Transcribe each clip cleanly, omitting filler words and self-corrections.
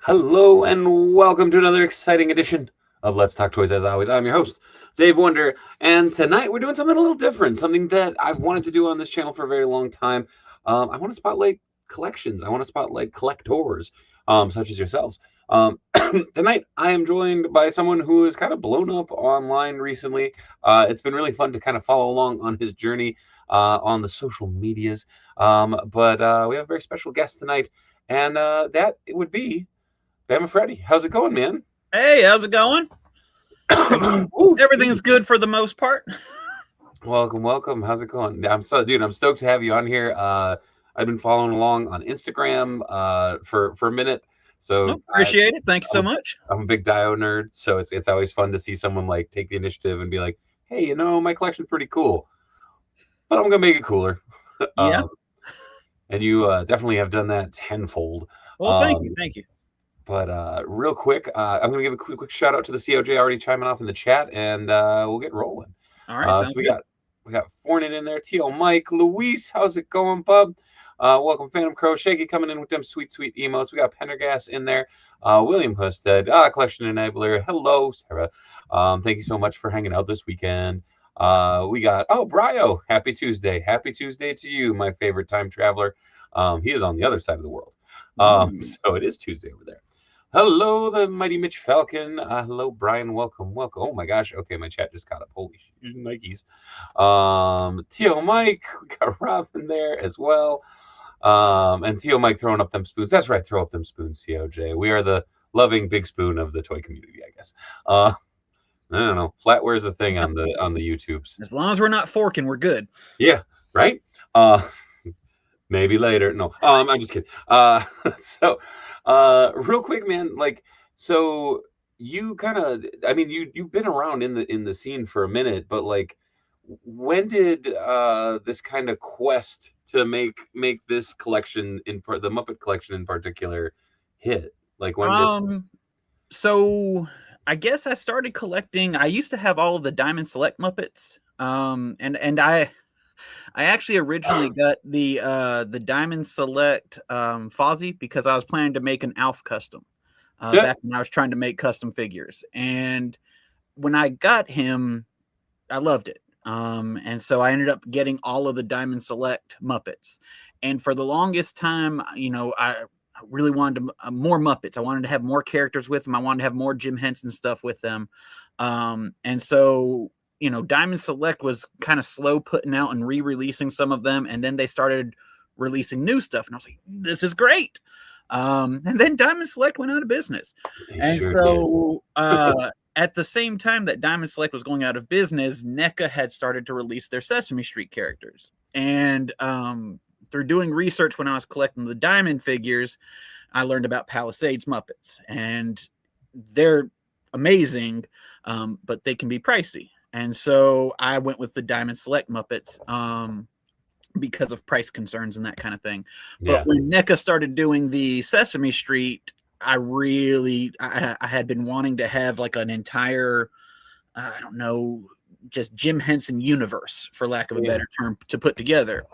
Hello and welcome to another exciting edition of Let's Talk Toys. As always, I'm your host, Dave Wonder, and tonight we're doing something a little different, something that I've wanted to do on this channel for a very long time. I want to spotlight collections. I want to spotlight collectors, such as yourselves. Tonight I am joined by someone who has kind of blown up online recently. It's been really fun to kind of follow along on his journey on the social medias. But we have a very special guest tonight, and that it would be bamafrede. How's it going, man? Hey, how's it going? Ooh, Everything's good for the most part. welcome. How's it going? I'm stoked to have you on here. I've been following along on Instagram for a minute. So Appreciate it. Thank you so much. I'm a big Dio nerd, so it's always fun to see someone like take the initiative and be like, hey, my collection's pretty cool, but I'm gonna make it cooler. Yeah. And you definitely have done that tenfold. Well, thank you. But real quick, I'm going to give a quick shout out to the COJ already chiming off in the chat, and we'll get rolling. All right, sounds so good. we got Fornin in there, T.O. Mike, Luis, how's it going, bub? Welcome, Phantom Crow, Shaky coming in with them sweet emotes. We got Pendergast in there, William Husted, Collection Enabler, hello, Sarah. Thank you so much for hanging out this weekend. We got Brio, happy Tuesday to you, my favorite time traveler. He is on the other side of the world. So it is Tuesday over there. Hello, the mighty Mitch Falcon. Hello, Brian. Welcome. Oh my gosh. Okay, my chat just caught up. Holy shit, Nikes. T.O. Mike. We got Rob in there as well. And T.O. Mike throwing up them spoons. That's right. Throw up them spoons, COJ. We are the loving big spoon of the toy community, I guess. I don't know. Flatware's the thing on the YouTubes. As long as we're not forking, we're good. Yeah. Right. Maybe later. No. I'm just kidding. So. Real quick, man, so you kind of, you've been around in the scene for a minute, but when did this kind of quest to make this collection the Muppet collection in particular hit? So I guess I started collecting. I used to have all of the Diamond Select Muppets, and I actually originally got the Diamond Select Fozzie because I was planning to make an Alf custom back when I was trying to make custom figures. And when I got him, I loved it. And so I ended up getting all of the Diamond Select Muppets. And for the longest time, I really wanted more Muppets. I wanted to have more characters with them. I wanted to have more Jim Henson stuff with them. And so Diamond Select was kind of slow putting out and re-releasing some of them, and then they started releasing new stuff, and I was like, this is great. And then Diamond Select went out of business. At the same time that Diamond Select was going out of business, NECA had started to release their Sesame Street characters. And through doing research when I was collecting the Diamond figures, I learned about Palisades Muppets, and they're amazing, but they can be pricey. And so I went with the Diamond Select Muppets because of price concerns and that kind of thing. Yeah. But when NECA started doing the Sesame Street, I had been wanting to have like an entire, I don't know, just Jim Henson universe, for lack of a better term, to put together.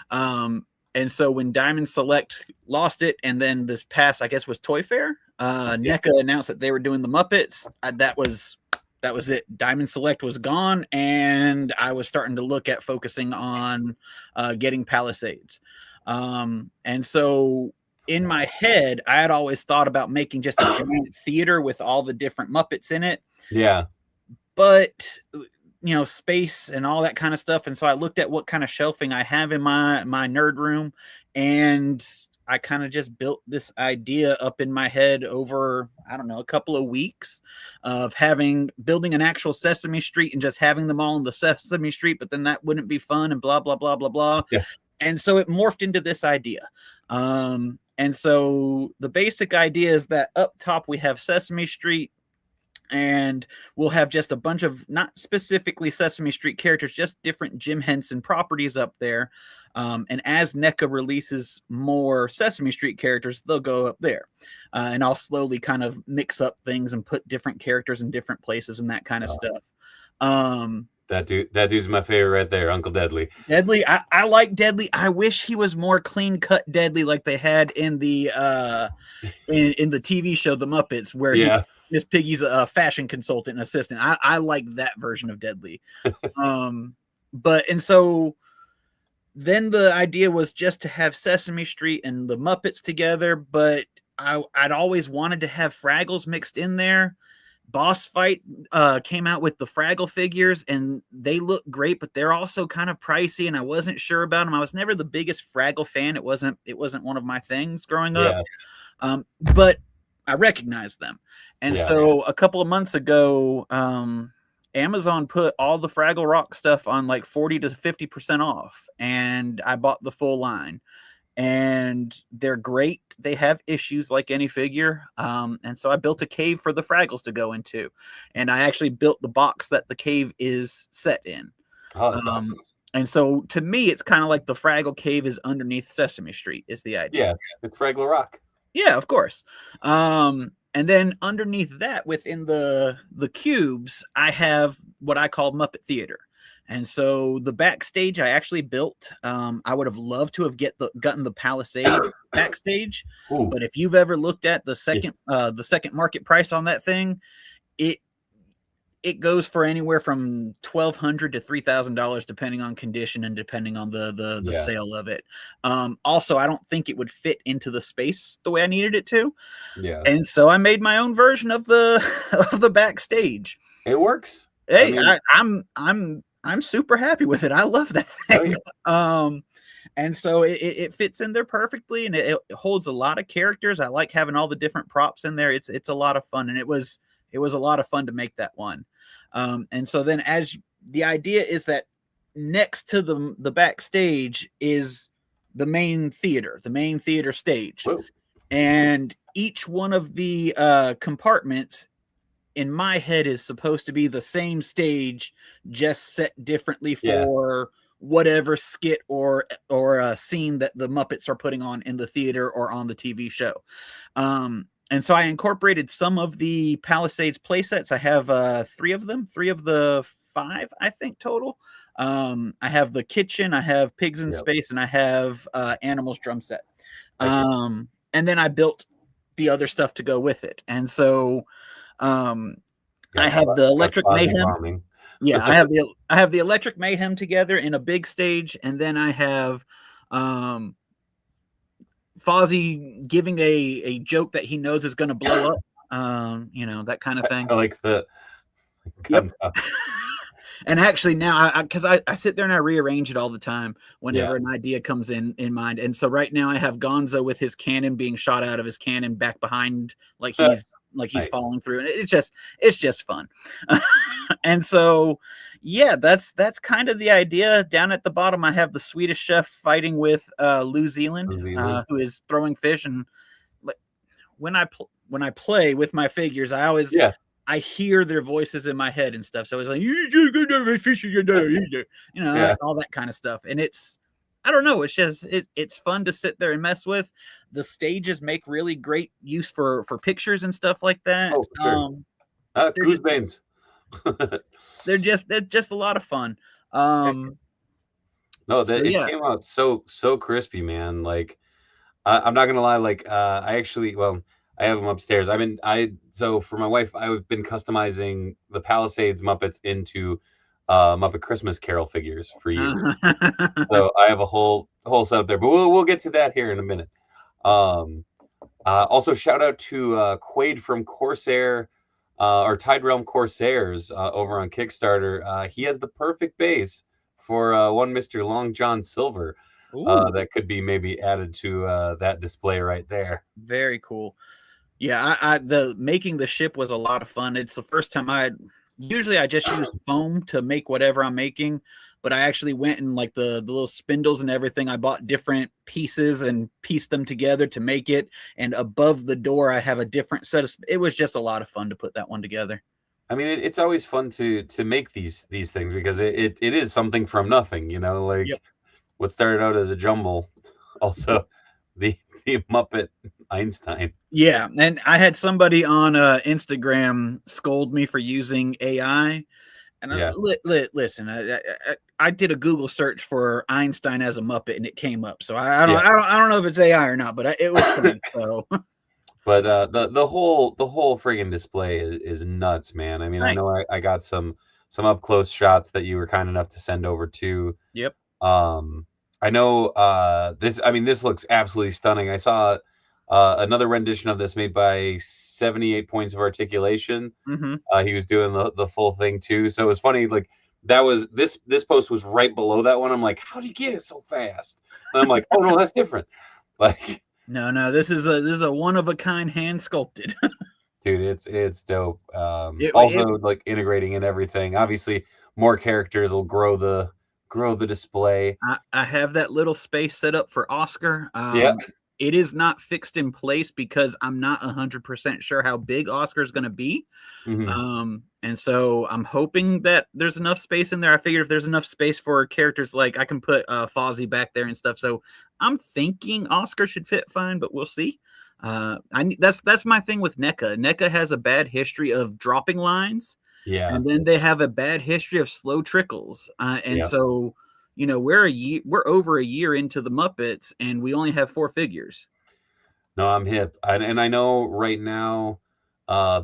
And so when Diamond Select lost it, and then this past, I guess, was Toy Fair, NECA announced that they were doing the Muppets. That was it. Diamond Select was gone, and I was starting to look at focusing on getting Palisades. And so in my head, I had always thought about making just a giant theater with all the different Muppets in it. Yeah. But, space and all that kind of stuff. And so I looked at what kind of shelving I have in my nerd room, and I kind of just built this idea up in my head over, I don't know, a couple of weeks of building an actual Sesame Street and just having them all in the Sesame Street, but then that wouldn't be fun and blah, blah, blah, blah, blah. Yeah. And so it morphed into this idea. And so the basic idea is that up top we have Sesame Street, and we'll have just a bunch of not specifically Sesame Street characters, just different Jim Henson properties up there. And as NECA releases more Sesame Street characters, they'll go up there. And I'll slowly kind of mix up things and put different characters in different places and that kind of stuff. That dude's my favorite right there, Uncle Deadly. Deadly. I like Deadly. I wish he was more clean cut Deadly like they had in the in the TV show The Muppets, where he Yeah, Miss Piggy's a fashion consultant and assistant. I like that version of Deadly. But and so then the idea was just to have Sesame Street and the Muppets together, but I'd always wanted to have Fraggles mixed in there. Boss Fight came out with the Fraggle figures, and they look great, but they're also kind of pricey, and I wasn't sure about them. I was never the biggest Fraggle fan. It wasn't one of my things growing up. yeah, But I recognized them. And yeah. so a couple of months ago, Amazon put all the Fraggle Rock stuff on like 40 to 50% off. And I bought the full line. And they're great. They have issues like any figure. And so I built a cave for the Fraggles to go into. And I actually built the box that the cave is set in. Oh, that's awesome. And so to me, it's kind of like the Fraggle Cave is underneath Sesame Street, is the idea. Yeah, it's Fraggle Rock. Yeah, of course. And then underneath that, within the cubes, I have what I call Muppet Theater. And so the backstage I actually built. I would have loved to have gotten the Palisades backstage, Ooh, but if you've ever looked at the second market price on that thing, it goes for anywhere from $1,200 to $3,000 depending on condition and depending on the yeah, sale of it. Also, I don't think it would fit into the space the way I needed it to, yeah. and so I made my own version of the of the backstage. It works. I Hey, mean, I'm super happy with it. I love that oh thing. yeah, And so it fits in there perfectly, and it holds a lot of characters. I like having all the different props in there. It's a lot of fun, and it was a lot of fun to make that one. And so then the idea is that next to the backstage is the main theater stage. whoa, And each one of the compartments in my head is supposed to be the same stage, just set differently yeah, for whatever skit or a scene that the Muppets are putting on in the theater or on the TV show. And so I incorporated some of the Palisades playsets. I have 3 of them, 3 of the 5, I think, total. I have the kitchen, I have Pigs in yep. Space, and I have Animals drum set. Heck yeah. And then I built the other stuff to go with it. And so I Got have the got Electric Fozzie Mayhem. bombing. Yeah, I have the Electric Mayhem together in a big stage, and then I have Fozzie giving a joke that he knows is going to blow up. That kind of thing. I like the Yep. gun stuff. And actually now, because I sit there and I rearrange it all the time whenever Yeah, an idea comes in mind. And so right now I have Gonzo with his cannon being shot out of his cannon back behind, like he's nice. falling through, and it's just fun. And so yeah, that's kind of the idea. Down at the bottom, I have the Swedish chef fighting with New Zealand, New Zealand. who is throwing fish. And when I play with my figures, Yeah, I hear their voices in my head and stuff. So it's like, yeah. all that kind of stuff. And I don't know. It's just, it's fun to sit there and mess with. The stages make really great use for pictures and stuff like that. Oh, for sure. Goose Banes. They're just a lot of fun. No, So it yeah. came out so crispy, man. Like, I'm not gonna lie. Like, I actually, well, I have them upstairs. So for my wife, I've been customizing the Palisades Muppets into Muppet Christmas Carol figures for years. So I have a whole setup there, but we'll get to that here in a minute. Also, shout out to Quaid from Corsair or Tide Realm Corsairs over on Kickstarter. He has the perfect base for one Mr. Long John Silver that could be maybe added to that display right there. Very cool. Yeah, the making the ship was a lot of fun. It's the first time usually I just use foam to make whatever I'm making, but I actually went and like the little spindles and everything. I bought different pieces and pieced them together to make it. And above the door, I have a different set of. It was just a lot of fun to put that one together. I mean, it's always fun to make these things because it is something from nothing, like Yep. what started out as a jumble, also the Muppet Einstein. Yeah, and I had somebody on Instagram scold me for using AI. And Yeah. listen, I did a Google search for Einstein as a Muppet, and it came up. So I Yeah. don't know if it's AI or not, but it was funny. So But the whole friggin' display is nuts, man. I mean, I nice. know I got some up close shots that you were kind enough to send over too. Yep. I know this. I mean, this looks absolutely stunning. I saw another rendition of this made by 78 Points of Articulation. Mm-hmm. He was doing the full thing too. So it was funny. Like that was this post was right below that one. I'm like, how do you get it so fast? And I'm like, oh no, that's different. Like, No, this is a one of a kind hand sculpted. dude, it's dope. it Also, like integrating in everything. Obviously, more characters will grow the display. I have that little space set up for Oscar. Yeah. It is not fixed in place because I'm not 100% sure how big Oscar is going to be. Hmm. And so I'm hoping that there's enough space in there. I figured if there's enough space for characters, like I can put Fozzie back there and stuff. So I'm thinking Oscar should fit fine, but we'll see. That's my thing with NECA. NECA has a bad history of dropping lines, Yeah. and then they have a bad history of slow trickles. And Yeah. so, we're over a year into the Muppets, and we only have 4 figures. No, I'm hip. And I know right now,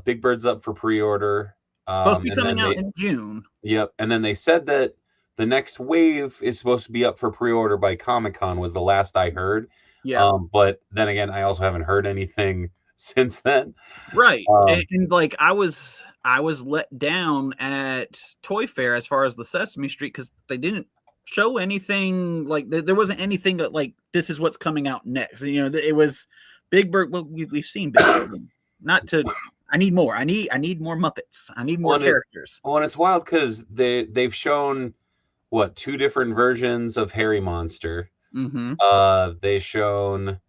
Big Bird's up for pre-order. Supposed to be And then coming out they in June. Yep. And then they said that the next wave is supposed to be up for pre-order by Comic-Con was the last I heard. Yeah. But then again, I also haven't heard anything since then. Right. Um, And like I was let down at Toy Fair as far as the Sesame Street because they didn't show anything like there wasn't anything that like this is what's coming out next. It was Big Bird. Well, we've seen Big Bird. Not to. I need more. I need more Muppets. I need more characters. and it's wild because they've shown what 2 different versions of Harry Monster. Mm-hmm. They shown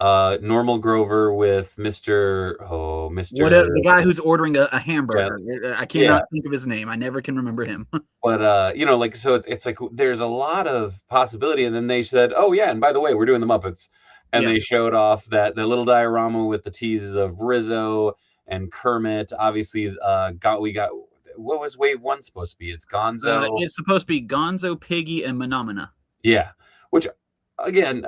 normal Grover with Mr. Whatever the guy who's ordering a hamburger. I Yeah. cannot think of his name. I never can remember him. But like so it's like there's a lot of possibility, and then they said, oh yeah, and by the way, we're doing the Muppets, and Yeah. they showed off that the little diorama with the teases of Rizzo and Kermit. Obviously, we got what was Wave 1 supposed to be? It's Gonzo. It's supposed to be Gonzo, Piggy, and Menomina. Yeah, which again,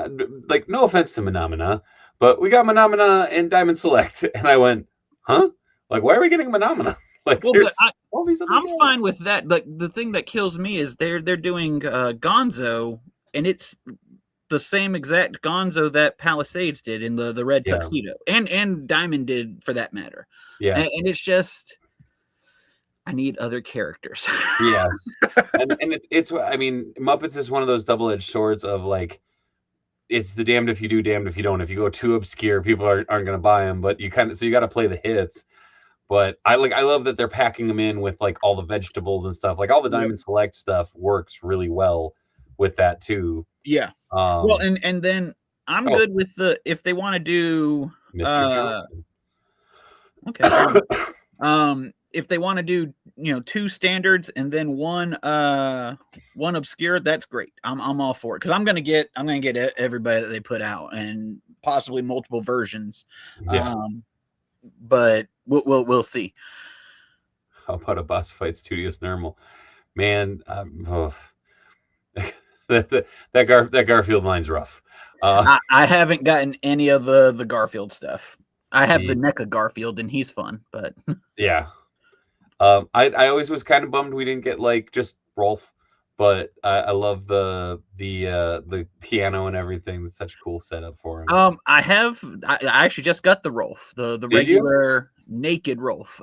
like no offense to Menomina, but we got Menomina in Diamond Select, and I went, huh? Like, why are we getting Menomina? Like, Well, there's but all these other I'm guys. fine with that. Like the thing that kills me is they're doing Gonzo, and it's the same exact Gonzo that Palisades did in the red Yeah. tuxedo, and Diamond did for that matter. Yeah. And it's just I need other characters. Yeah. And it's I mean, Muppets is one of those double-edged swords of like it's the damned if you do, damned if you don't. If you go too obscure, people aren't going to buy them, but you got to play the hits. But I love that they're packing them in with like all the vegetables and stuff. Like all the Diamond Select stuff works really well with that too. Yeah. Well, and then I'm good with if they want to do Mr. Johnson. Okay. If they want to do 2 standards and then one obscure, that's great. I'm all for it because I'm gonna get everybody that they put out and possibly multiple versions. Yeah. But we'll see. How about a boss fight Studios normal? Man, that Garfield line's rough. I haven't gotten any of the Garfield stuff. I have the NECA Garfield and he's fun, but yeah. I always was kind of bummed we didn't get like just Rolf, but I love the piano and everything. That's such a cool setup for him. I actually just got the Rolf, the regular naked Rolf.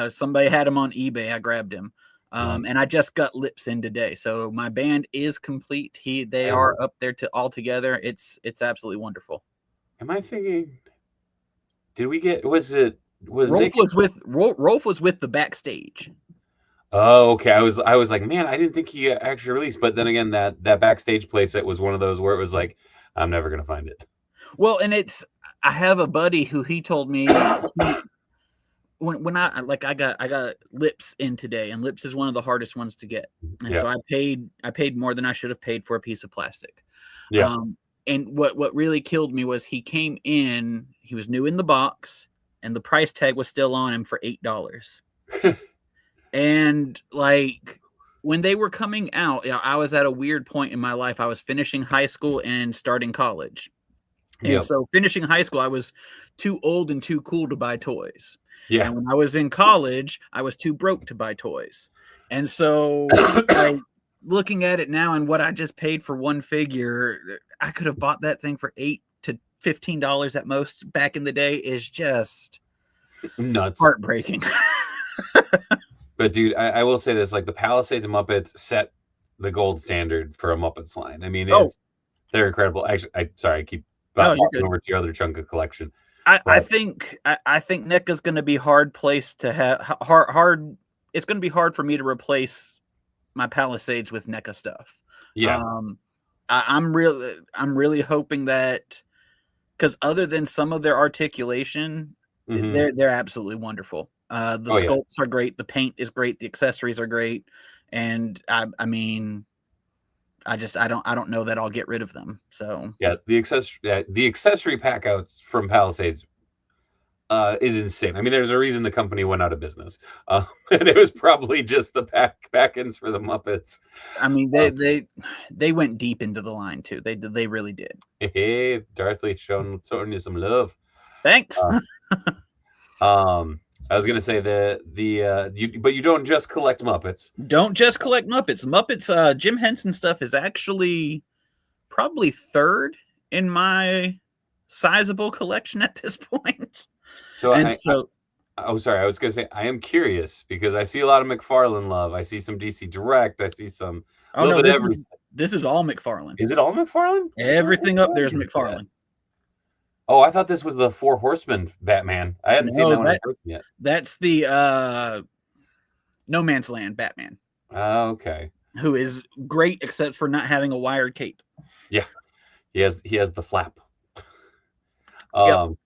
Somebody had him on eBay. I grabbed him. And I just got Lips in today. So my band is complete. They are up there all together. It's absolutely wonderful. Am I thinking did we get was Rolf was with the backstage. Oh, okay. I was like, man, I didn't think he actually released. But then again, that backstage place, it was one of those where it was like, I'm never gonna find it. Well, and I have a buddy who he told me when I got Lips in today, and Lips is one of the hardest ones to get, and so I paid more than I should have paid for a piece of plastic. Yeah. And what really killed me was he came in, he was new in the box, and the price tag was still on him for $8. And like when they were coming out, I was at a weird point in my life. I was finishing high school and starting college. And Yep. so finishing high school, I was too old and too cool to buy toys. Yeah. And when I was in college, I was too broke to buy toys. And so like looking at it now and what I just paid for one figure, I could have bought that thing for $8 to $15 at most back in the day is just Nuts. heartbreaking. But dude, I will say this: like the Palisades Muppets set the gold standard for a Muppets line. I mean, Oh, they're incredible. Actually, I keep no, you're popping good. over to your other chunk of collection, I but think I think NECA's going to be hard place to have hard. It's going to be hard for me to replace my Palisades with NECA stuff. yeah. Um, I'm really hoping that because other than some of their articulation, Hmm. they're absolutely wonderful. The Oh yeah. sculpts are great, the paint is great, the accessories are great, and I mean, I don't know that I'll get rid of them. So Yeah, the accessory pack outs from Palisades is insane. I mean, there's a reason the company went out of business, and it was probably just the back ends for the Muppets. I mean, Um, they went deep into the line too. They really did. hey, Darth Lee showing you some love. Thanks. Uh, um, I was gonna say but you don't just collect Muppets. Don't just collect Muppets. Muppets, Jim Henson stuff is actually probably third in my sizable collection at this point. So And so, oh, sorry, I was gonna say I am curious because I see a lot of McFarlane love. I see some DC Direct. I see some a oh little no, bit of everything. this is all McFarlane. Is it all McFarlane? Everything up there is McFarlane. Oh, I thought this was the Four Horsemen Batman. I hadn't seen No, that one in person yet. that's the No Man's Land Batman, Okay. who is great except for not having a wired cape. Yeah, he has the flap. Yep. Um,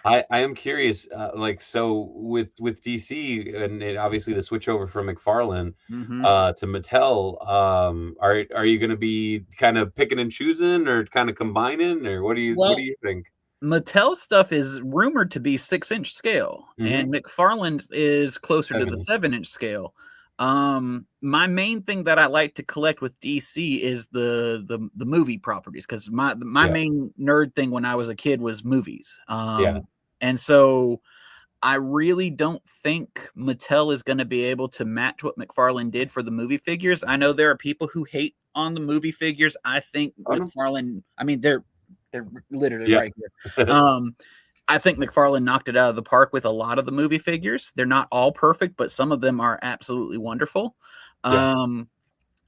I am curious, like so with DC and obviously the switch over from McFarlane Mm-hmm. to Mattel. Are you going to be kind of picking and choosing, or kind of combining, or what do Well, you think? Mattel stuff is rumored to be 6-inch scale, Mm-hmm. and McFarlane's is closer to the 7. 7-inch scale. My main thing that I like to collect with DC is the movie properties because my Yeah, main nerd thing when I was a kid was movies. yeah, And so I really don't think Mattel is going to be able to match what McFarlane did for the movie figures. I know there are people who hate on the movie figures. I think oh no, McFarlane. I mean, they're literally yeah, right here. I think McFarlane knocked it out of the park with a lot of the movie figures. They're not all perfect, but some of them are absolutely wonderful. yeah,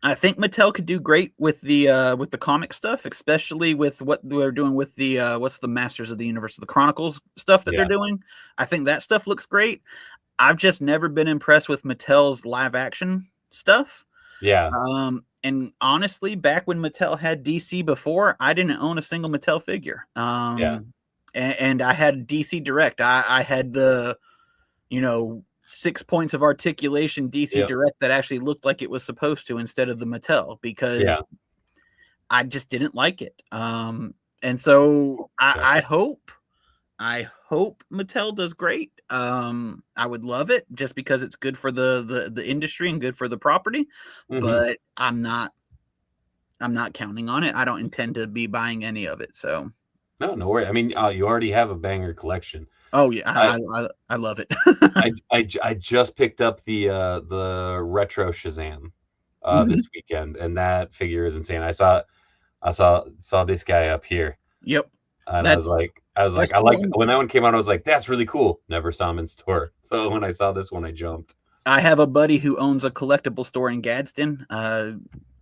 I think Mattel could do great with the comic stuff, especially with what they're doing with the what's the Masters of the Universe, the Chronicles stuff that they're yeah, doing. I think that stuff looks great. I've just never been impressed with Mattel's live action stuff. yeah, And honestly, back when Mattel had DC before, I didn't own a single Mattel figure. yeah, And I had DC Direct. I had the, 6 points of articulation DC yeah, Direct that actually looked like it was supposed to instead of the Mattel because yeah. I just didn't like it. And so Gotcha. I hope Mattel does great. I would love it just because it's good for the industry and good for the property, Hmm. but I'm not counting on it. I don't intend to be buying any of it. So, No, no worry. I mean, you already have a banger collection. oh yeah, I I love it. I just picked up the retro Shazam Mhm. this weekend, and that figure is insane. Saw this guy up here, Yep, and that's that's I the like one. when that one came out. I was like, that's really cool. Never saw him in store. So when I saw this one, I jumped. I have a buddy who owns a collectible store in Gadsden. I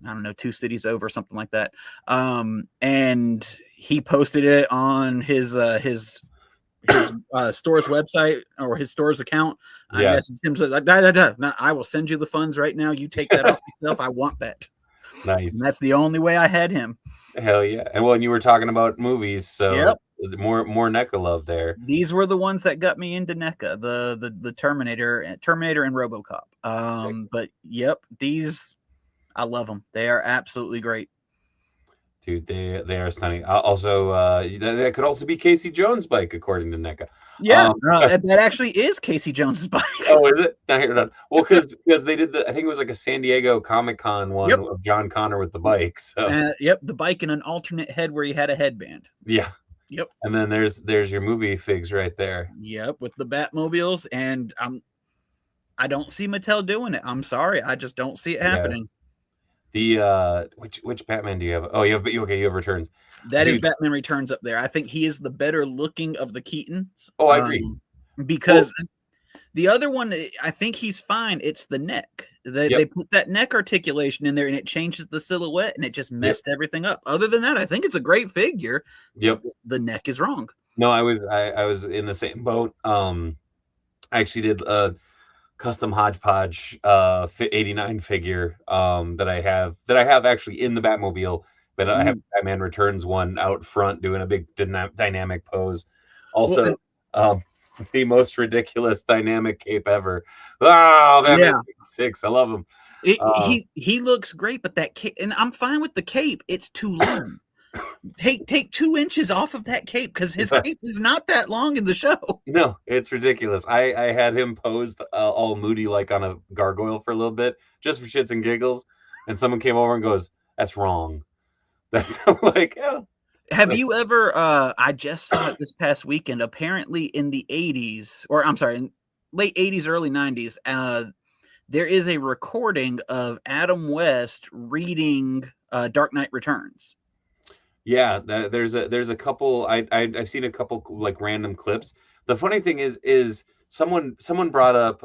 don't know, 2 cities over, something like that. And he posted it on his store's website or his store's account. I Yeah, messaged him so like, da, da, da. No, I will send you the funds right now. You take that off yourself. I want that. And nice. that's the only way I had him. Hell yeah. And well, you were talking about movies, so Yep. more NECA love there. These were the ones that got me into NECA, the Terminator and RoboCop. But yep, these I love them. They are absolutely great. Dude, they are stunning. Also, that could also be Casey Jones' bike, according to NECA. Yeah, that actually is Casey Jones's bike. Oh, is it? Not here, done. Well, because they did I think it was like a San Diego Comic Con one Yep. of John Connor with the bike. So Yep, the bike in an alternate head where he had a headband. yeah. Yep. And then there's your movie figs right there. Yep, with the Batmobiles, and I don't see Mattel doing it. I'm sorry, I just don't see it Yeah. happening. The which Batman do you have? Oh, you have okay, you have Returns. That is Dude. Batman Returns up there. I think he is the better looking of the Keatons. Oh, I agree. Because the other one, I think he's fine. It's the neck. They put that neck articulation in there, and it changes the silhouette, and it just messed everything up. Other than that, I think it's a great figure. Yep. The neck is wrong. No, I was in the same boat. I actually did a custom hodgepodge 89 figure that I have actually in the Batmobile, but I have Batman Returns one out front doing a big dynamic pose. Also, the most ridiculous dynamic cape ever. Oh, Batman 6, I love him. He looks great, but that cape, and I'm fine with the cape. It's too long. Take 2 inches off of that cape, because his cape is not that long in the show. No, it's ridiculous. I had him posed all moody like on a gargoyle for a little bit, just for shits and giggles, and someone came over and goes, "That's wrong." That's like, yeah. Have you ever? I just saw it this past weekend. Apparently, in the 80s, or I'm sorry, in late 80s, early 90s, there is a recording of Adam West reading Dark Knight Returns. Yeah, there's a couple. I've seen a couple like random clips. The funny thing is someone brought up,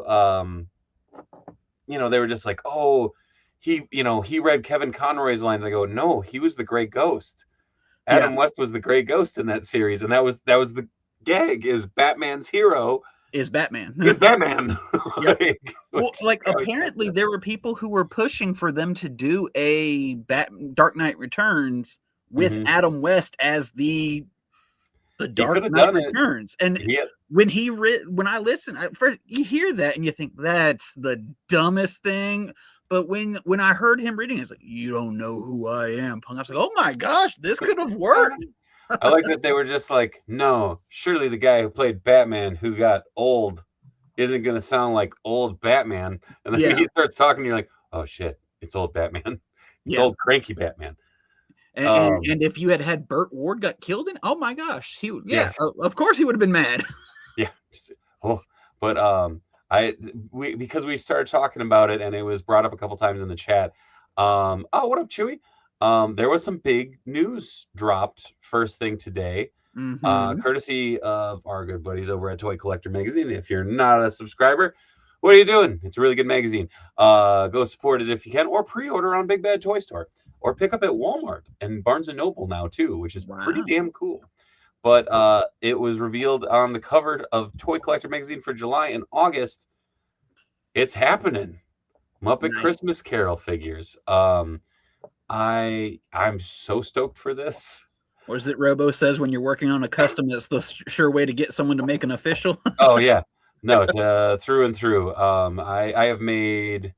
they were just like, oh, he read Kevin Conroy's lines. I go, no, he was the Gray Ghost. Adam West was the Gray Ghost in that series, and that was the gag. Is Batman's hero is Batman. Is Batman. Apparently there were people who were pushing for them to do a Dark Knight Returns with Adam West as the Dark Knight Returns. And when I listen, first you hear that and you think that's the dumbest thing. But when I heard him reading, it's like, you don't know who I am, punk. I was like, oh my gosh, this could have worked. I like that they were just like, no, surely the guy who played Batman who got old isn't going to sound like old Batman. And then he starts talking, and you're like, oh shit, it's old Batman. It's old cranky Batman. And if you had Burt Ward got killed in, oh my gosh, of course he would have been mad. But because we started talking about it and it was brought up a couple times in the chat. Oh, what up, Chewy? There was some big news dropped first thing today, courtesy of our good buddies over at Toy Collector Magazine. If you're not a subscriber, what are you doing? It's a really good magazine. Go support it if you can, or pre-order on Big Bad Toy Store, or pick up at Walmart and Barnes & Noble now too, which is pretty damn cool. But it was revealed on the cover of Toy Collector Magazine for July and August. It's happening. Muppet Christmas Carol figures. I'm so stoked for this. Or as it Robo says, when you're working on a custom, that's the sure way to get someone to make an official. Oh yeah, no, through and through. I have made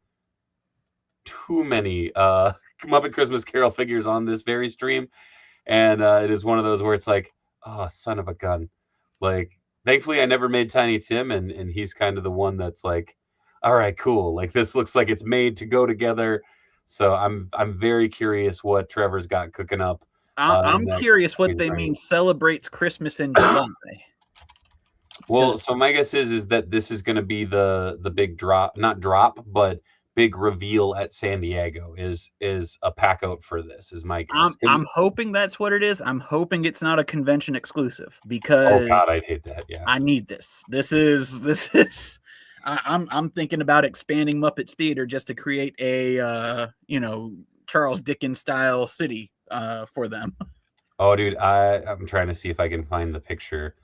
too many Muppet Christmas Carol figures on this very stream, and it is one of those where it's like, oh, son of a gun. Like, thankfully, I never made Tiny Tim, and he's kind of the one that's like, all right, cool. Like, this looks like it's made to go together. So I'm very curious what Trevor's got cooking up. I'm curious what they mean celebrates Christmas in July. Well, so my guess is that this is going to be the big drop, not drop, but big reveal at San Diego is a pack out for this, is my guess. I'm hoping that's what it is. I'm hoping it's not a convention exclusive, because oh god, I'd hate that. Yeah, I need this. This is I'm thinking about expanding Muppets Theater just to create a Charles Dickens style city for them. Oh dude, I'm trying to see if I can find the picture.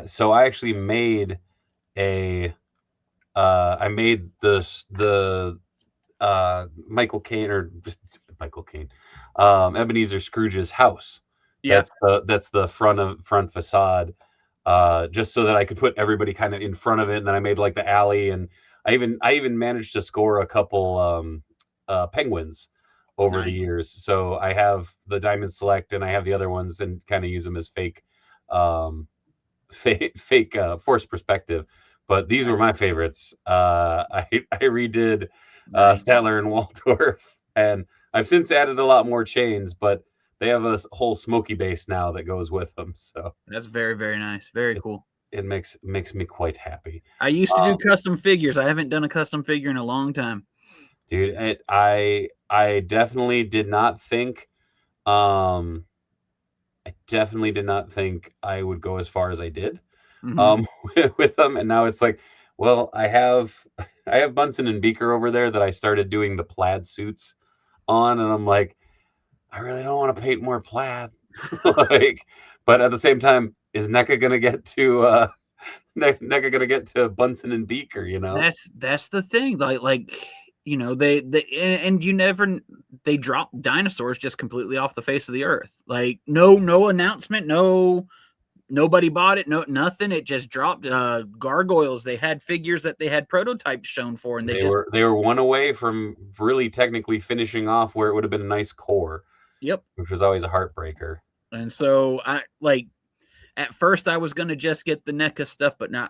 So I actually made the Michael Caine, Ebenezer Scrooge's house. Yeah, that's the front facade. Just so that I could put everybody kind of in front of it, and then I made like the alley, and I even managed to score a couple penguins over the Nice. years. So I have the Diamond Select and I have the other ones and kind of use them as um, fake force perspective. But these were my favorites. I redid Nice. Statler and Waldorf, and I've since added a lot more chains, but they have a whole smoky base now that goes with them. So That's very, very nice. Very it, cool. it makes me quite happy. I used to do Um, custom figures. I haven't done a custom figure in a long time. dude, I definitely did not think um I definitely did not think I would go as far as I did Hmm. with them, and now it's like, well, I have Bunsen and Beaker over there that I started doing the plaid suits on, and I'm like, I really don't want to paint more plaid, like, but at the same time, is NECA gonna get to NECA gonna get to Bunsen and Beaker, you know? That's the thing. Like they and you never they drop dinosaurs just completely off the face of the earth. Like no announcement, nobody bought it, no nothing. It just dropped. Gargoyles. They had figures that they had prototypes shown for, and they They just were they were one away from really technically finishing off where it would have been a nice core, yep. which was always a heartbreaker. And so I like at first I was gonna just get the NECA stuff, but now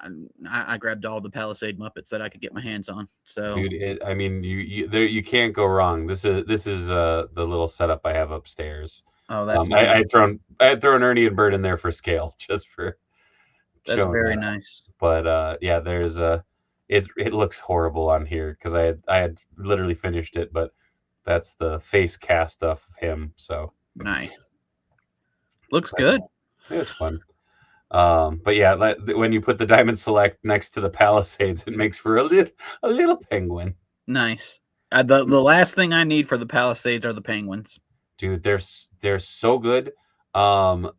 I grabbed all the Palisade Muppets that I could get my hands on. So Dude, I mean, you can't go wrong. This is the little setup I have upstairs. oh, that's I had nice. thrown Ernie and Bert in there for scale, just for That's showing very that off. nice. But yeah, there's it looks horrible on here because I had literally finished it, but that's the face cast stuff of him. So, Nice. Looks but good. it was fun. But yeah, when you put the Diamond Select next to the Palisades, it makes for a little penguin. Nice. The last thing I need for the Palisades are the penguins. Dude, they're so good.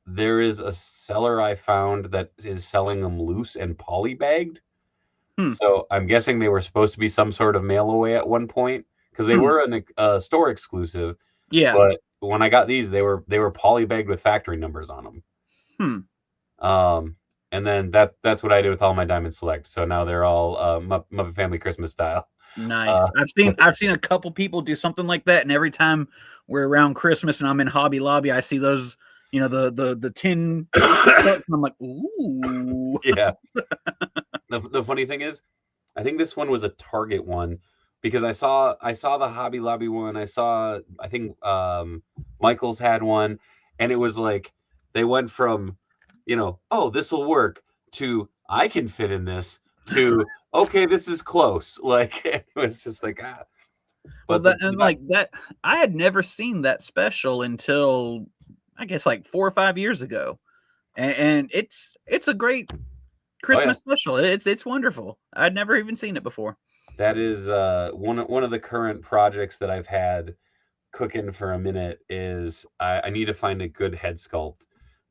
There is a seller I found that is selling them loose and polybagged. Hmm. So I'm guessing they were supposed to be some sort of mail away at one point because they Hmm. were a store exclusive. Yeah. But when I got these, they were polybagged with factory numbers on them. Hmm. And then that's what I did with all my Diamond Select. So now they're all Muppet Family Christmas style. Nice. Uh, with I've seen a couple people do something like that, and every time we're around Christmas and I'm in Hobby Lobby, I see those, the tin trucks, and I'm like, ooh. yeah. The funny thing is, I think this one was a Target one because I saw the Hobby Lobby one. I think Michael's had one, and it was like they went from, oh, this will work to I can fit in this to okay, this is close. Like it was just like ah. Well, But that and like that, I had never seen that special until I guess like 4 or 5 years ago, and it's a great oh yeah, Christmas special. It's wonderful. I'd never even seen it before. that is one of the current projects that I've had cooking for a minute is I need to find a good head sculpt,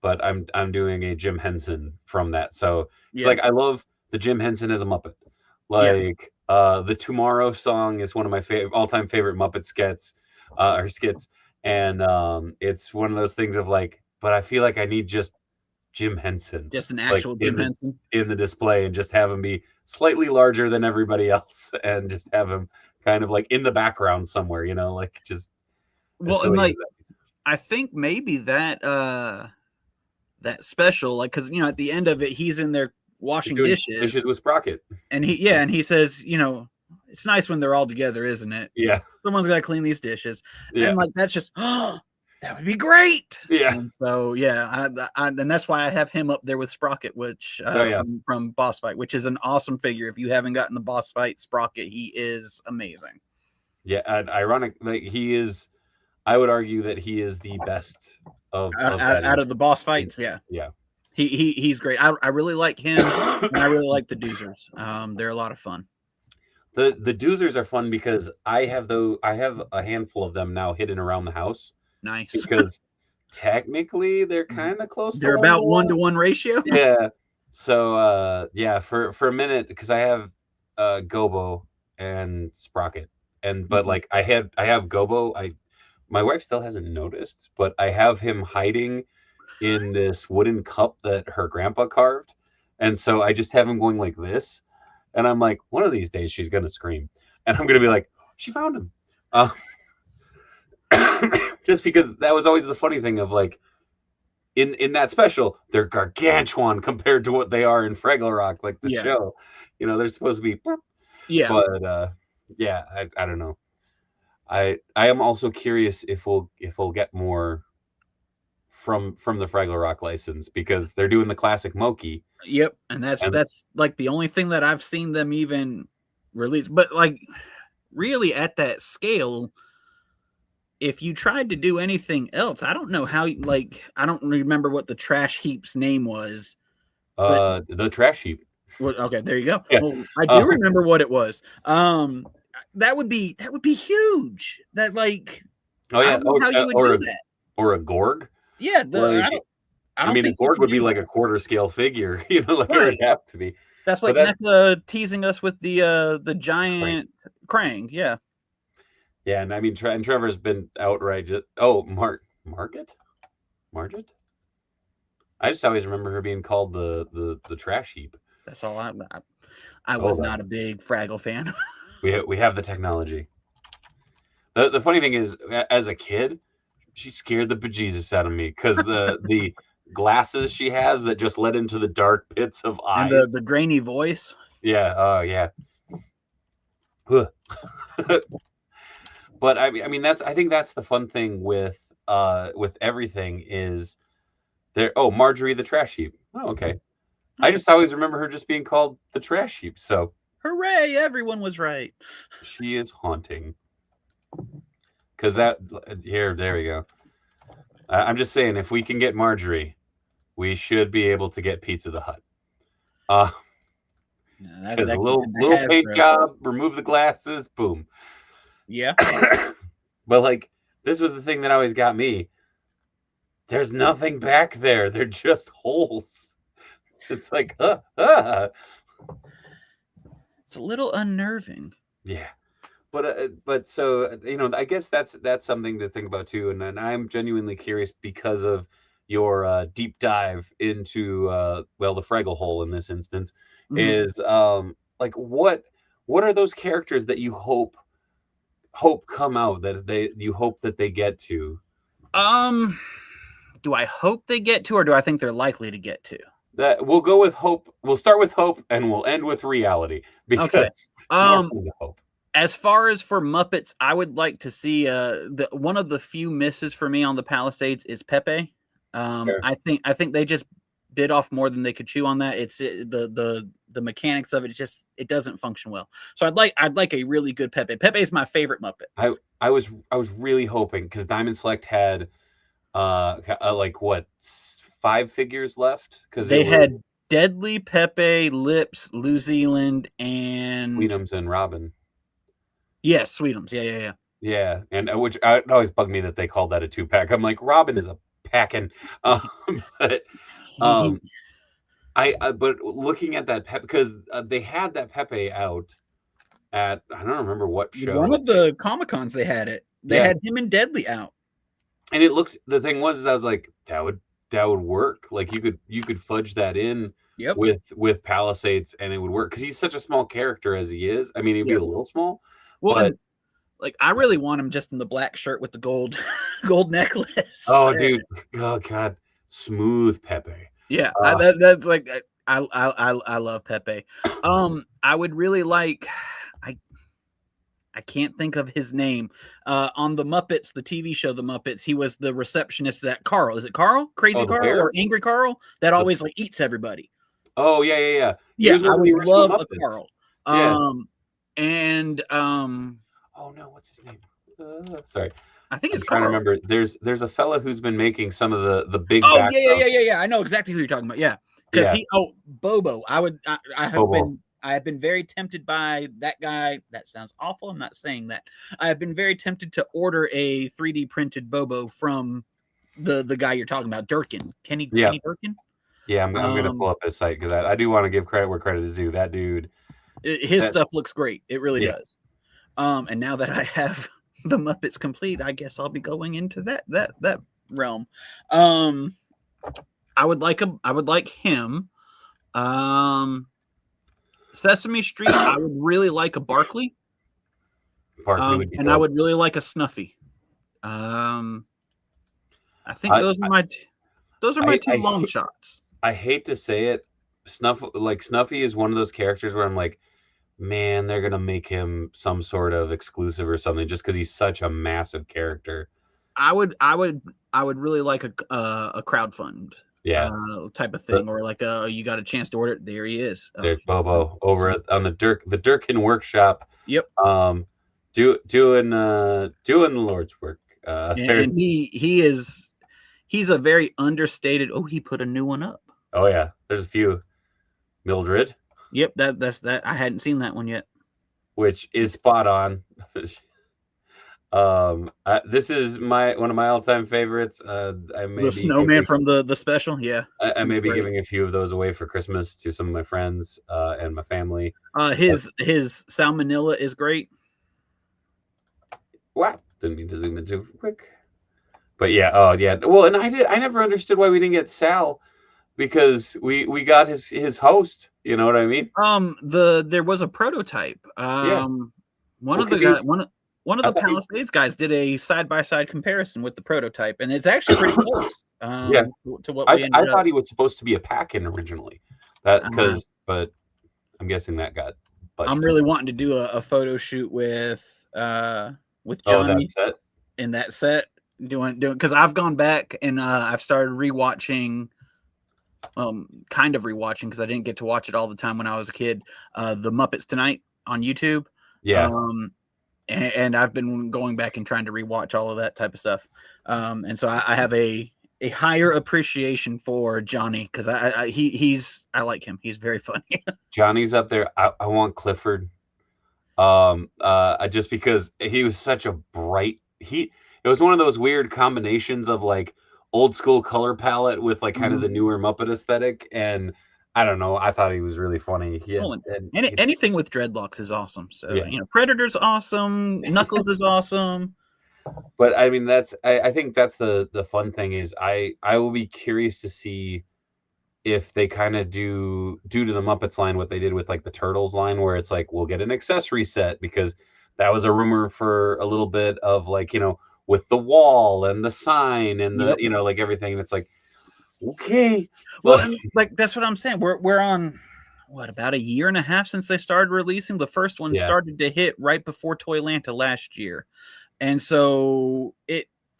but I'm doing a Jim Henson from that. So it's Yeah, like I love the Jim Henson as a Muppet. yeah. Like the Tomorrow song is one of my all-time favorite Muppet skits, and it's one of those things of like, but I feel like I need just Jim Henson Just an like actual in Jim the Henson. in the display and just have him be slightly larger than everybody else and just have him kind of like in the background somewhere, like just as Well, and silly as like that. I think maybe that special, like, because at the end of it, he's in there He's washing doing dishes dishes, with Sprocket. and he says, it's nice when they're all together, isn't it? Yeah, Someone's got to clean these dishes, yeah, and like that's just that would be great. yeah. And so yeah, and that's why I have him up there with Sprocket, which Oh yeah, from Boss Fight, which is an awesome figure. If you haven't gotten the Boss Fight Sprocket, he is amazing. yeah. And ironic, like he is. I would argue that he is the best of that. Out of the Boss Fights, yeah, Yeah. he's great. I really like him, and I really like the Doozers. They're a lot of fun. The doozers are fun because I have a handful of them now hidden around the house Nice. because technically they're kind of close to They're one to about one. 1-to-1 ratio. Yeah. So yeah, for a minute because I have Gobo and Sprocket. And but Mhm. like I have Gobo. My wife still hasn't noticed, but I have him hiding in this wooden cup that her grandpa carved. And so I just have him going like this. And I'm like, one of these days she's gonna scream. And I'm gonna be like, she found him. Uh, Just because that was always the funny thing of like in that special, they're gargantuan compared to what they are in Fraggle Rock, like the Yeah. show. They're supposed to be, Yeah. but yeah, I don't know. I am also curious if we'll get more from the Fraggle Rock license because they're doing the classic Moki. Yep. And And that's like the only thing that I've seen them even release. But like really at that scale, if you tried to do anything else, I don't know how, like, I don't remember what the trash heap's name was, but the trash heap. well, okay, there you go. Yeah. Well, I do remember what it was. That would be huge. That like, Oh I yeah, don't know how you would do that. or a Gorg. Yeah, Like, I I don't mean, a think you Gorg can would be do like that. a quarter scale figure, like it Right. would have to be. That's But like NECA teasing us with the giant Krang. Yeah. Yeah, and I mean, and Trevor's been outright just Margit. I just always remember her being called the trash heap. That's all I was not a big Fraggle fan. We have the technology. The funny thing is, as a kid, she scared the bejesus out of me because the glasses she has that just let into the dark pits of And eyes. the grainy voice. Yeah. Oh yeah. But I mean I think that's the fun thing with everything is there. Oh, Marjorie the trash heap. Oh, okay. I just always remember her just being called the trash heap. So hooray! Everyone was right. she is haunting. Because there we go. I'm just saying, if we can get Marjorie, we should be able to get Pizza the Hut. Because a little paint job, remove the glasses, boom. Yeah. But like, this was the thing that always got me. There's nothing back there. They're just holes. It's like, It's a little unnerving. Yeah. But so I guess that's something to think about too, and I'm genuinely curious because of your deep dive into the Fraggle hole in this instance is like what are those characters that you hope come out that you hope that they get to? Do I hope they get to, or do I think they're likely to get to? That we'll go with hope. We'll start with hope and we'll end with reality because hope. As far as for Muppets, I would like to see one of the few misses for me on the Palisades is Pepe. Sure. I think they just bit off more than they could chew on that. It's the mechanics of it. It doesn't function well. So I'd like a really good Pepe. Pepe is my favorite Muppet. I was really hoping because Diamond Select had like what 5 figures left because they had Deadly, Pepe, Lips, New Zealand, and Sweetums and Robin. Yes, Sweetums. Yeah. Yeah, and which it always bugged me that they called that a 2-pack. I'm like, Robin is a packing. But but looking at that Pepe because they had that Pepe out at I don't remember what show. One of the Comic-Cons they had it. They had him and Deadly out. And it looked. The thing was, I was like, that would work. Like you could fudge that in with Palisades, and it would work because he's such a small character as he is. I mean, he'd be a little small. Well, but like I really want him just in the black shirt with the gold necklace. Oh, dude! Oh, God! Smooth Pepe. Yeah, that's like I love Pepe. I would really like. I can't think of his name. On the Muppets, the TV show, The Muppets, he was the receptionist that Carl. Is it Carl? Crazy Carl or Angry Carl? That always like eats everybody. Oh, yeah. Yeah, I would love a Carl. Oh no, what's his name? Sorry. I think it's trying to remember. There's a fella who's been making some of the big. Oh yeah. I know exactly who you're talking about. Yeah, because Bobo. I have been very tempted by that guy. That sounds awful. I'm not saying that. I have been very tempted to order a 3D printed Bobo from the guy you're talking about, Durkin. Kenny Durkin. Yeah, I'm going to pull up his site because I do want to give credit where credit is due. That dude, his stuff looks great. It really does. And now that I have the Muppets complete, I guess I'll be going into that realm. I would like him. Sesame Street, I would really like a Barkley. Would be and I would really like a Snuffy. Um, I think I those are my two long shots. I hate to say it, Snuffy is one of those characters where I'm like, man, they're gonna make him some sort of exclusive or something just because he's such a massive character. I would really like a crowdfund Yeah, type of the, thing, or like you got a chance to order it. There he is. Oh, there's so, Bobo over so on the Durkin Workshop, yep. um, doing the Lord's work. And he's a very understated. Oh, he put a new one up. Oh yeah, there's a few. Mildred, Yep, that's that. I hadn't seen that one yet. which is spot on. This is one of my all-time favorites. I may The be snowman giving from the special. Yeah, I may he's be great. giving a few of those away for Christmas to some of my friends and my family. His salmonella is great. Wow, didn't mean to zoom in too quick. But yeah, oh yeah. Well, and I never understood why we didn't get Sal because we got his host. You know what I mean? There was a prototype. Yeah. One Well, of the because guys, one of I the thought Palisades guys did a side by side comparison with the prototype, and it's actually pretty close. yeah, To what we I ended up. thought he was supposed to be a pack-in originally. That Uh, but I'm guessing that got I'm budgeted. really wanting to do a photo shoot with Oh, Johnny that's it. in that set, doing because I've gone back and I've started rewatching. Kind of rewatching because I didn't get to watch it all the time when I was a kid. The Muppets Tonight on YouTube. Yeah. And I've been going back and trying to rewatch all of that type of stuff. And so I have a higher appreciation for Johnny because I like him. He's very funny. Johnny's up there. I want Clifford. Just because he was such a bright it was one of those weird combinations of like old school color palette with like kind of the newer Muppet aesthetic, and I don't know. I thought he was really funny. He had, Oh, and and he, anything with dreadlocks is awesome. So yeah. Predator's awesome. Knuckles is awesome. But I mean, I think that's the fun thing is I will be curious to see if they kind of do to the Muppets line what they did with like the Turtles line, where it's like we'll get an accessory set because that was a rumor for a little bit of like with the wall and the sign and the Yep. like everything. And it's like okay, Well, like and like that's what I'm saying. We're on what about a year and a half since they started releasing. The first one yeah, started to hit right before Toylanta last year, and so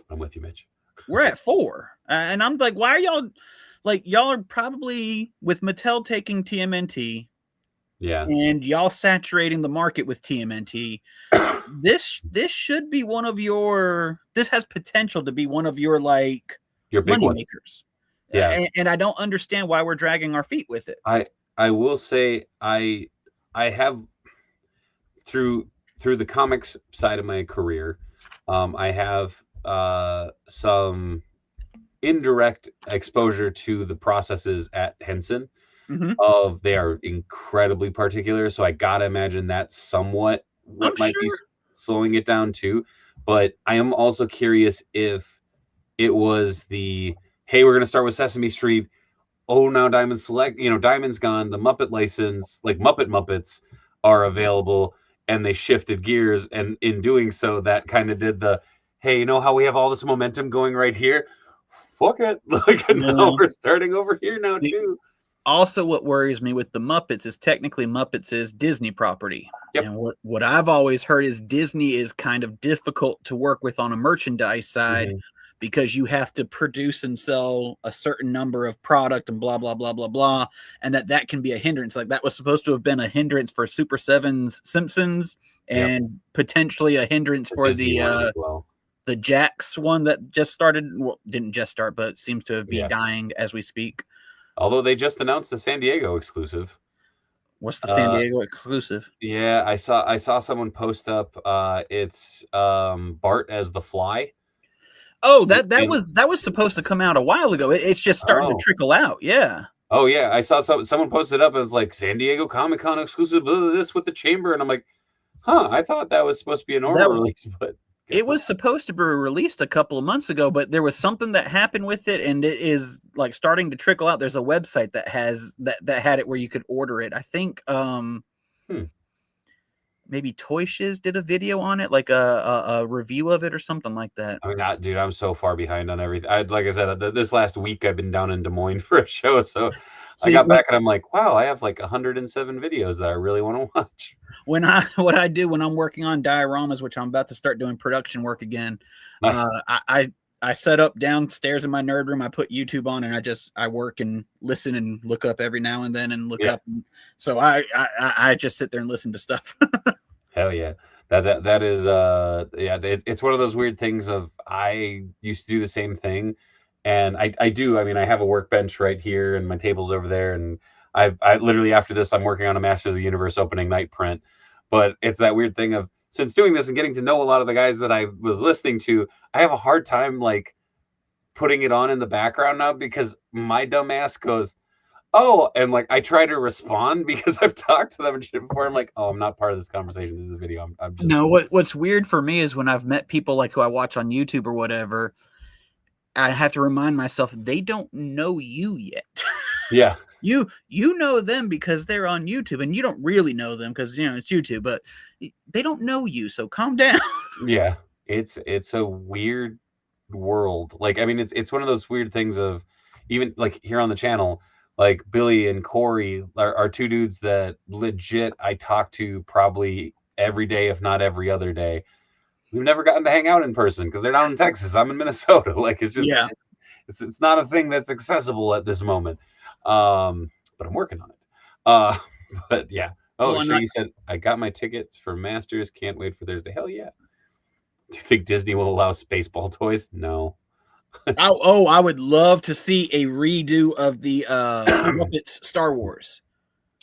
I'm with you, Mitch. we're at 4, and I'm like, why are y'all are probably with Mattel taking TMNT. Yeah, And y'all saturating the market with TMNT. This should be one of your. This has potential to be one of your like your big money one. makers. Yeah, And I don't understand why we're dragging our feet with it. I will say I have through the comics side of my career, I have some indirect exposure to the processes at Henson. They are incredibly particular, so I gotta imagine that's somewhat I'm what might be sure. slowing it down too. But I am also curious if it was the hey, we're gonna start with Sesame Street. Oh, now Diamond Select, Diamond's gone. The Muppet license, like Muppets, are available, and they shifted gears. And in doing so, that kind of did the hey, you know how we have all this momentum going right here? Fuck it, like now Yeah. we're starting over here now See, too. also, what worries me with the Muppets is technically Muppets is Disney property. Yep. And what I've always heard is Disney is kind of difficult to work with on a merchandise side because you have to produce and sell a certain number of product and blah blah blah blah blah, and that can be a hindrance. Like that was supposed to have been a hindrance for Super Seven's Simpsons and potentially a hindrance for Disney one as well. the Jax one that just started. Well, didn't just start, but seems to be dying as we speak. Although they just announced the San Diego exclusive. What's the San Diego exclusive? Yeah, I saw someone post up. It's Bart as the Fly. Oh, that was supposed to come out a while ago. It's just starting to trickle out. Yeah. Oh yeah, I saw someone posted up and it's like San Diego Comic-Con exclusive. This with the Chamber, and I'm like, huh? I thought that was supposed to be a normal release, but it was supposed to be released a couple of months ago, but there was something that happened with it, and it is like starting to trickle out. There's a website that has that had it where you could order it. I think maybe Toy Shiz did a video on it, like a review of it or something like that. I mean, not, dude, I'm so far behind on everything. Like I said, this last week I've been down in Des Moines for a show, so I See, got back and I'm like, wow, I have like 107 videos that I really want to watch. when I what I do when I'm working on dioramas, which I'm about to start doing production work again, Nice. I set up downstairs in my nerd room. I put YouTube on, and I work and listen and look up every now and then and look Yeah. up. So I just sit there and listen to stuff. Hell yeah. That is yeah, it's one of those weird things of I used to do the same thing, and I do. I mean, I have a workbench right here and my table's over there, and I literally after this I'm working on a Master of the Universe opening night print. But it's that weird thing of since doing this and getting to know a lot of the guys that I was listening to, I have a hard time like putting it on in the background now because my dumb ass goes, oh, and like I try to respond because I've talked to them and shit before. I'm like, oh, I'm not part of this conversation. This is a video. I'm just No, what's weird for me is when I've met people like who I watch on YouTube or whatever, I have to remind myself they don't know you yet. yeah. You know them because they're on YouTube, and you don't really know them because it's YouTube, but they don't know you, so calm down. Yeah. It's a weird world. Like, I mean, it's one of those weird things of even like here on the channel, like Billy and Corey are two dudes that legit I talk to probably every day, if not every other day. We've never gotten to hang out in person because they're down in Texas. I'm in Minnesota. Like it's just Yeah. it's not a thing that's accessible at this moment. But I'm working on it. But yeah. Oh, Well, I'm not. Shaggy said I got my tickets for Masters. Can't wait for Thursday. Hell yeah. Do you think Disney will allow Spaceball toys? No. I would love to see a redo of the Muppets Star Wars.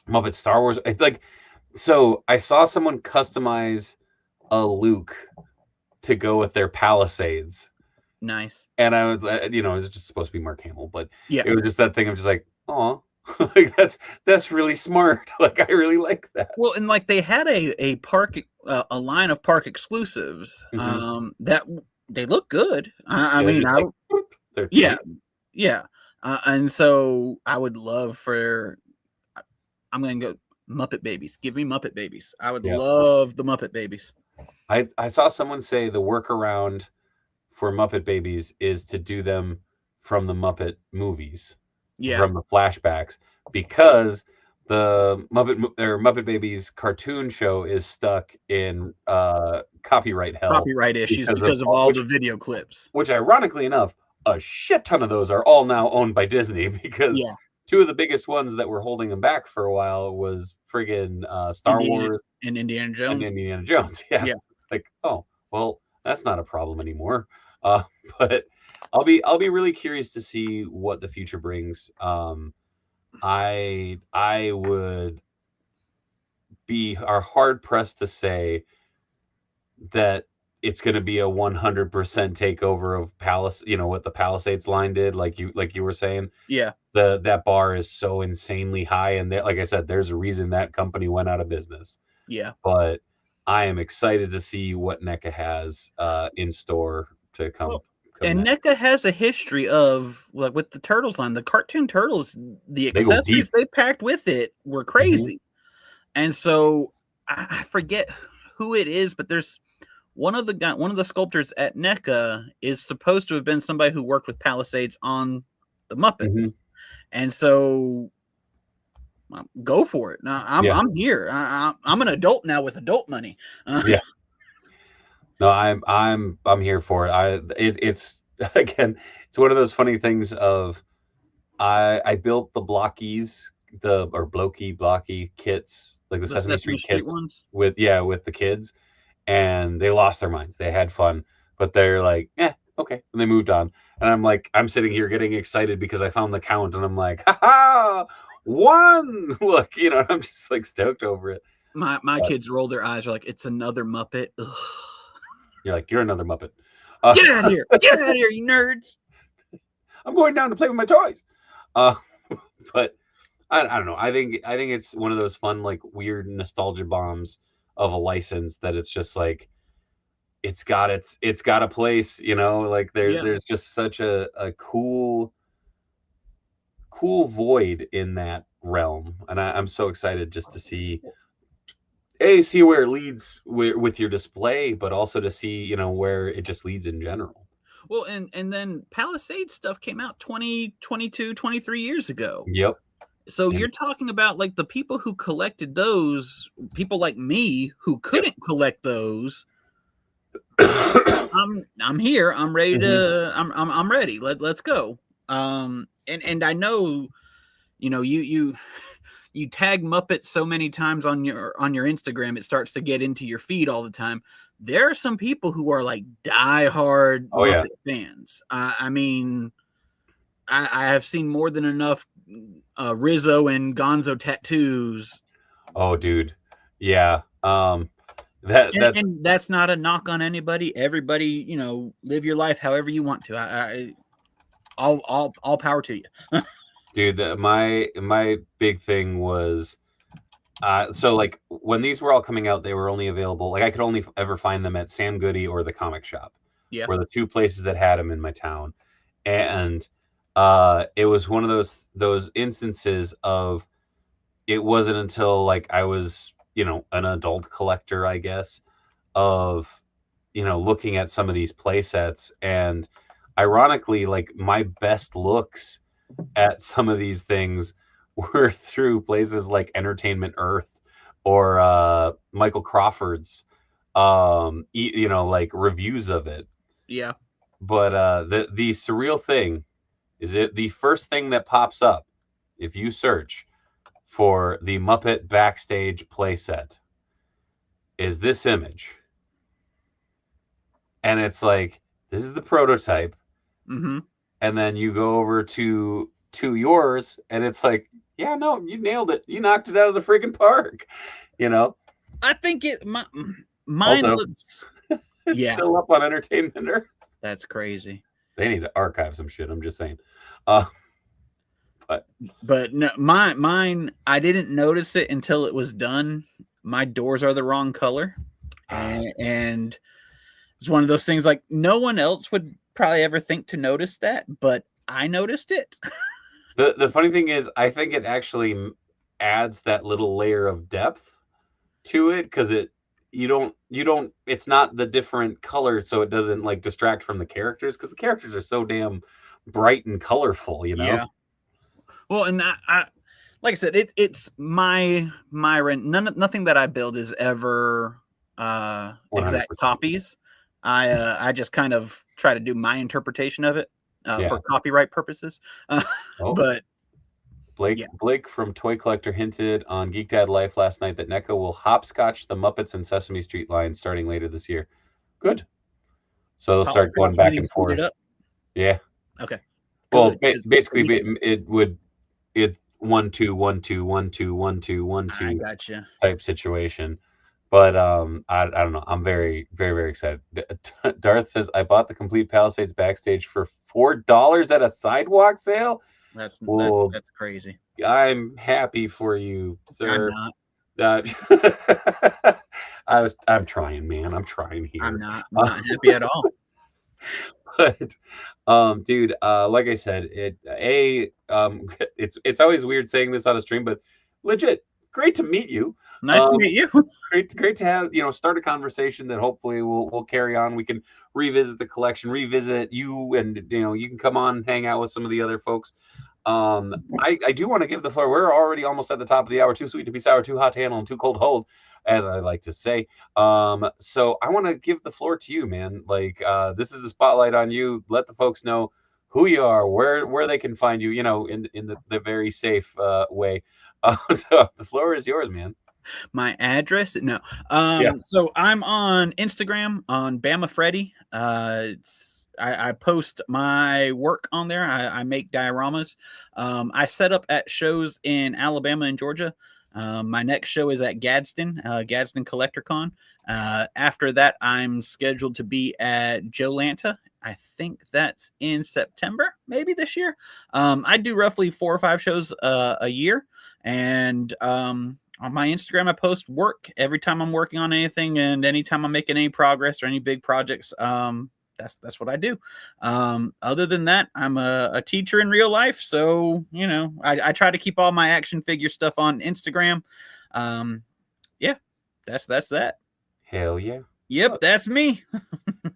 Muppet Star Wars. It's like so. I saw someone customize a Luke to go with their Palisades, Nice. and I was, it was just supposed to be Mark Hamill, but Yeah. it was just that thing of just like, oh, like that's really smart. Like I really like that. Well, and like they had a park a line of park exclusives that they look good. I They're mean, just like, boop, they're yeah, cute. yeah, and so I would love for I'm gonna go Muppet Babies. Give me Muppet Babies. I would Yeah. love the Muppet Babies. I saw someone say the workaround for Muppet Babies is to do them from the Muppet movies, Yeah, from the flashbacks, because the Muppet Babies cartoon show is stuck in copyright hell copyright issues because of because of all the video clips. which ironically enough, a shit ton of those are all now owned by Disney because Yeah, two of the biggest ones that were holding them back for a while was friggin' Star Indiana Wars and Indiana and Jones. Indiana Jones. Yeah, Yeah. like oh well, that's not a problem anymore. Uh, but I'll be really curious to see what the future brings. I would be are hard pressed to say that it's going to be a 100% takeover of Palace. You know what the Palisades line did, like you were saying. Yeah. That bar is so insanely high, and like I said, there's a reason that company went out of business. Yeah. But I am excited to see what NECA has in store to come. Well, come and next. NECA has a history of like with the Turtles line, the cartoon Turtles, the They go deep. accessories they packed with it were Mhm. crazy. And so I forget who it is, but there's one of the sculptors at NECA is supposed to have been somebody who worked with Palisades on the Muppets. Mhm. And so go for it. Now Yeah. I'm here. I'm an adult now with adult money. Yeah. No, I'm here for it. It's again, it's one of those funny things of I built the blockies, or blocky kits, like the The Sesame Sesame Street Street kits ones. with the kids, and they lost their minds. They had fun, but they're like, yeah, okay, and they moved on. And I'm like, I'm sitting here getting excited because I found the count, and I'm like, ha ha, one. Look, I'm just like stoked over it. My But kids roll their eyes. Are like, it's another Muppet. Ugh. you're like, you're another Muppet. Uh, Get out of here! Get out of here, you nerds! I'm going down to play with my toys. Uh, but I don't know. I think it's one of those fun, like weird nostalgia bombs of a license that it's just like it's got a place, like Yeah. there's just such a cool void in that realm, and I'm so excited just to see see where it leads with your display, but also to see, you know, where it just leads in general. Well, and then Palisade stuff came out 20, 22, 23 years ago. Yep. So And you're talking about like the people who collected those, people like me who yep. couldn't collect those. I'm here. I'm ready Mhm. to I'm ready. Let's go. And I know, you know, you tag Muppets so many times on your Instagram, it starts to get into your feed all the time. There are some people who are like diehard Oh yeah. Muppet fans. I mean, I have seen more than enough Rizzo and Gonzo tattoos. Oh dude. Yeah. That's And that's not a knock on anybody. Everybody, you know, live your life however you want to. All power to you. dude, my big thing was so like when these were all coming out, they were only available, like I could only ever find them at Sam Goody or the comic shop. Yeah. Were the two places that had them in my town. And it was one of those instances of, it wasn't until like I was, you know, an adult collector, I guess, of, you know, looking at some of these play sets. And ironically, like my best looks at some of these things were through places like Entertainment Earth or Michael Crawford's you know, like reviews of it. Yeah. But the surreal thing is, it the first thing that pops up if you search for the Muppet backstage playset is this image. And it's like, this is the prototype. Mm-hmm. And then you go over to yours and it's like, yeah, no, you nailed it. You knocked it out of the freaking park. You know? I think mine Also, looks. it's Yeah, still up on Entertainment Earth. that's crazy. They need to archive some shit. I'm just saying. Uh, But no, mine, I didn't notice it until it was done. My doors are the wrong color, and it's one of those things like no one else would probably ever think to notice that, but I noticed it. the funny thing is, I think it actually adds that little layer of depth to it, because you don't it's not the different colors, so it doesn't like distract from the characters, because the characters are so damn bright and colorful, you know. Yeah. Well, and I like I said, it's my rent. Nothing that I build is ever exact 100%. copies. I just kind of try to do my interpretation of it Yeah. for copyright purposes. Oh, But Blake yeah, Blake from Toy Collector hinted on Geek Dad Life last night that NECA will hopscotch the Muppets and Sesame Street lines starting later this year. Good. So they'll start going hopscotch back meaning and speed it forth. up. Yeah. Okay, Well, good. 'Cause basically, when you get, it would, it 1 2 1 2 1 2 1 2 1 I 2 gotcha. type situation. But I don't know. I'm very very very excited. Darth says I bought the complete Palisades backstage for $4 at a sidewalk sale. Well, That's crazy. I'm happy for you, I'm sir. not. Uh, I'm trying, man. I'm trying I'm here. not. I'm not happy at all. But dude, like I said, it's always weird saying this on a stream, but legit great to meet you. Nice to um meet you. great to have, you know, start a conversation that hopefully will carry on. We can revisit the collection, revisit you, and you know, you can come on, hang out with some of the other folks. I do want to give the floor. We're already almost at the top of the hour. Too sweet to be sour, too hot to handle, and too cold to hold, as I like to say. So I want to give the floor to you, man. Like, this is a spotlight on you. Let the folks know who you are, where they can find you. You know, in the very safe way. So the floor is yours, man. My address? No. Yeah. So I'm on Instagram on bamafrede. I post my work on there. I make dioramas. I set up at shows in Alabama and Georgia. My next show is at Gadsden Collector Con. After that, I'm scheduled to be at Jolanta. I think that's in September, maybe this year. I do roughly 4 or 5 shows a year, and on my Instagram, I post work every time I'm working on anything, and anytime I'm making any progress or any big projects. That's what I do. Other than that, I'm a teacher in real life, so you know I try to keep all my action figure stuff on Instagram. Yeah, That's that. Hell yeah. Yep, that's me.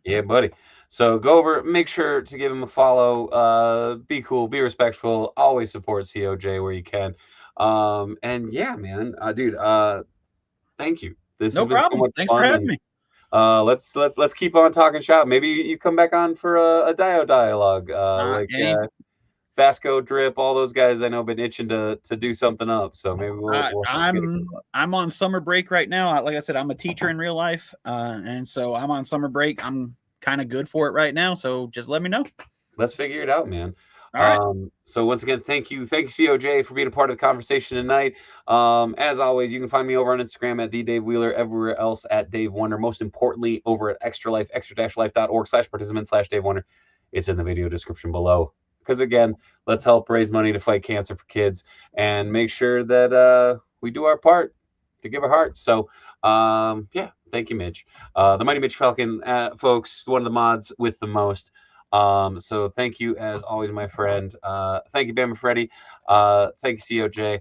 Yeah, buddy. So go over, make sure to give him a follow. Be cool, be respectful, always support COJ where you can. And yeah, man, dude, thank you. This has No been so problem. much Thanks for fun, having and me. let's keep on talking shop. Maybe you come back on for a Dio dialogue, Any Vasco Drip, all those guys I know been itching to do something up. So maybe we'll have to get I'm on summer break right now. Like I said, I'm a teacher in real life, and so I'm on summer break. I'm kind of good for it right now. So just let me know. let's figure it out, man. All right. So once again, thank you, COJ, for being a part of the conversation tonight. As always, you can find me over on Instagram at the Dave Wheeler, everywhere else at Dave Wonder. Most importantly, over at Extra Life, extra-life.org/participant/Dave Wonder. It's in the video description below. Because again, let's help raise money to fight cancer for kids and make sure that we do our part to give our heart. So yeah, thank you, Mitch. The Mighty Mitch Falcon, folks, one of the mods with the most. So thank you as always, my friend. Thank you, bamafrede. Thank you, COJ.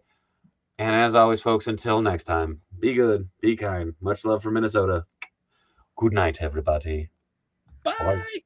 And as always, folks, until next time, be good, be kind. Much love from Minnesota. Good night, everybody. Bye. Bye.